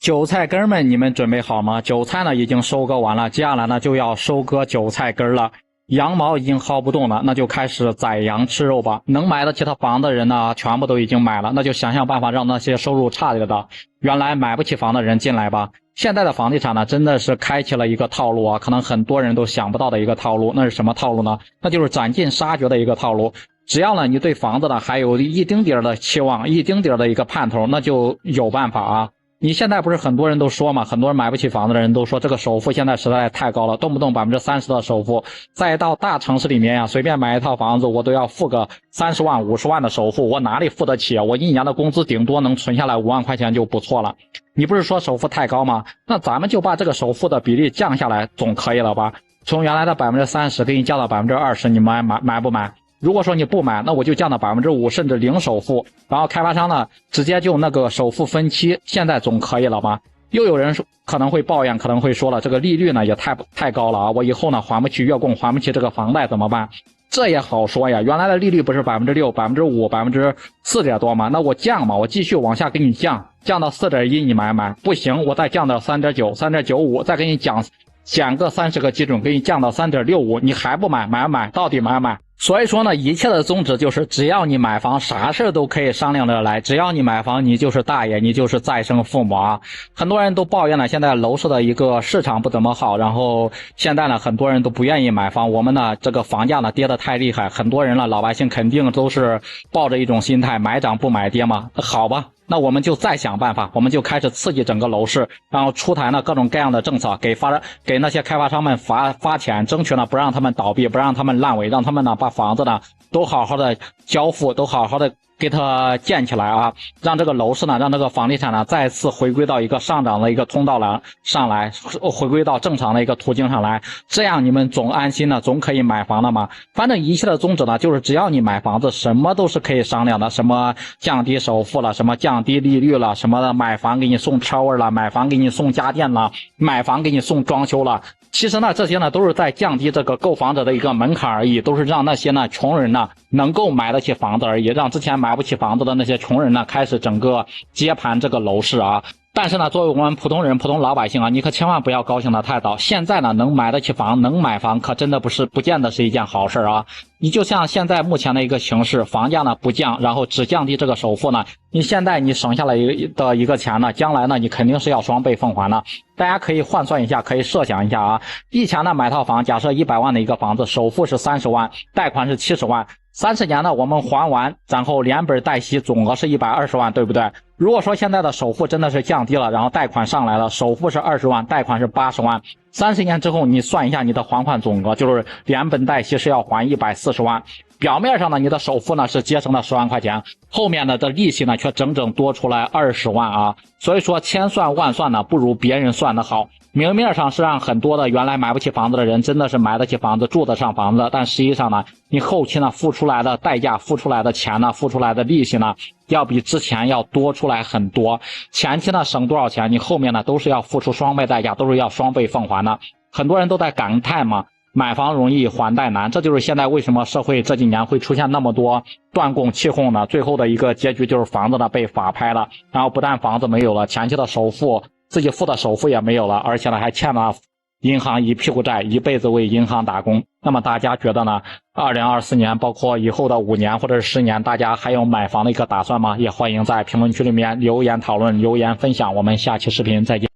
韭菜根们，你们准备好吗？韭菜呢已经收割完了，接下来呢就要收割韭菜根了。羊毛已经薅不动了，那就开始宰羊吃肉吧。能买得起他房的人呢，全部都已经买了，那就想办法让那些收入差点的，原来买不起房的人进来吧。现在的房地产呢，真的是开启了一个套路啊，可能很多人都想不到的一个套路。那是什么套路呢？那就是斩尽杀绝的一个套路。只要呢你对房子呢还有一丁点的期望，一丁点的一个盼头，那就有办法啊。你现在不是很多人都说嘛，很多人买不起房子的人都说这个首付现在实在太高了，动不动30%的首付。再到大城市里面呀，随便买一套房子我都要付个30万50万的首付，我哪里付得起啊？我一年的工资顶多能存下来5万块钱就不错了。你不是说首付太高吗？那咱们就把这个首付的比例降下来总可以了吧？从原来的30%给你降到20%，你买不买？如果说你不买，那我就降到5%，甚至零首付，然后开发商呢直接就那个首付分期，现在总可以了吧？又有人可能会抱怨，可能会说了，这个利率呢也太高了啊，我以后呢还不起月供，还不起这个房贷怎么办？这也好说呀，原来的利率不是6%、5%4点多吗？那我降嘛，我继续往下给你降到4.1，你买不行，我再降到3.9、3.95，再给你减个30个基准，给你降到3.65，你还不买？买，到底买？所以说呢，一切的宗旨就是只要你买房，啥事都可以商量着来。只要你买房，你就是大爷，你就是再生父母啊！很多人都抱怨了，现在楼市的一个市场不怎么好，然后现在呢，很多人都不愿意买房。我们呢，这个房价呢跌得太厉害，很多人了，老百姓肯定都是抱着一种心态，买涨不买跌嘛。好吧，那我们就再想办法，我们就开始刺激整个楼市，然后出台呢各种各样的政策，给那些开发商们发钱，争取呢不让他们倒闭，不让他们烂尾，让他们呢把房子呢都好好的交付，都好好的给它建起来啊，让这个楼市呢，让这个房地产呢再次回归到一个上涨的一个通道上来，回归到正常的一个途径上来，这样你们总安心了，总可以买房了嘛。反正一切的宗旨呢，就是只要你买房子，什么都是可以商量的，什么降低首付了，什么降低利率了，什么的买房给你送车位了，买房给你送家电了，买房给你送装修了。其实呢，这些呢都是在降低这个购房者的一个门槛而已，都是让那些呢穷人呢能够买得起房子而已，让之前买不起房子的那些穷人呢开始整个接盘这个楼市啊。但是呢，作为我们普通人、普通老百姓啊，你可千万不要高兴得太早。现在呢，能买得起房、能买房，可真的不见得是一件好事啊。你就像现在目前的一个形势，房价呢不降，然后只降低这个首付呢，你现在你省下来的一个钱呢，将来呢你肯定是要双倍奉还的。大家可以换算一下，可以设想一下啊。以前呢买套房，假设100万的一个房子，首付是30万，贷款是70万。30年呢我们还完，然后连本带息总额是120万，对不对？如果说现在的首付真的是降低了，然后贷款上来了，首付是20万，贷款是80万，30年之后你算一下你的还款总额，就是连本带息是要还140万。表面上呢你的首付呢是节省了10万块钱，后面的利息呢却整整多出来20万啊。所以说千算万算呢不如别人算的好。明面上是让很多的原来买不起房子的人真的是买得起房子，住得上房子，但实际上呢你后期呢付出来的代价，付出来的钱呢，付出来的利息呢要比之前要多出来很多。前期呢省多少钱，你后面呢都是要付出双倍代价，都是要双倍奉还的。很多人都在感叹嘛，买房容易还贷难，这就是现在为什么社会这几年会出现那么多断供弃哄呢？最后的一个结局就是房子呢被法拍了，然后不但房子没有了，前期的首付自己付的首付也没有了，而且呢还欠了银行一屁股债，一辈子为银行打工。那么大家觉得呢？2024年包括以后的5年或者是10年，大家还有买房的一个打算吗？也欢迎在评论区里面留言讨论，留言分享。我们下期视频再见。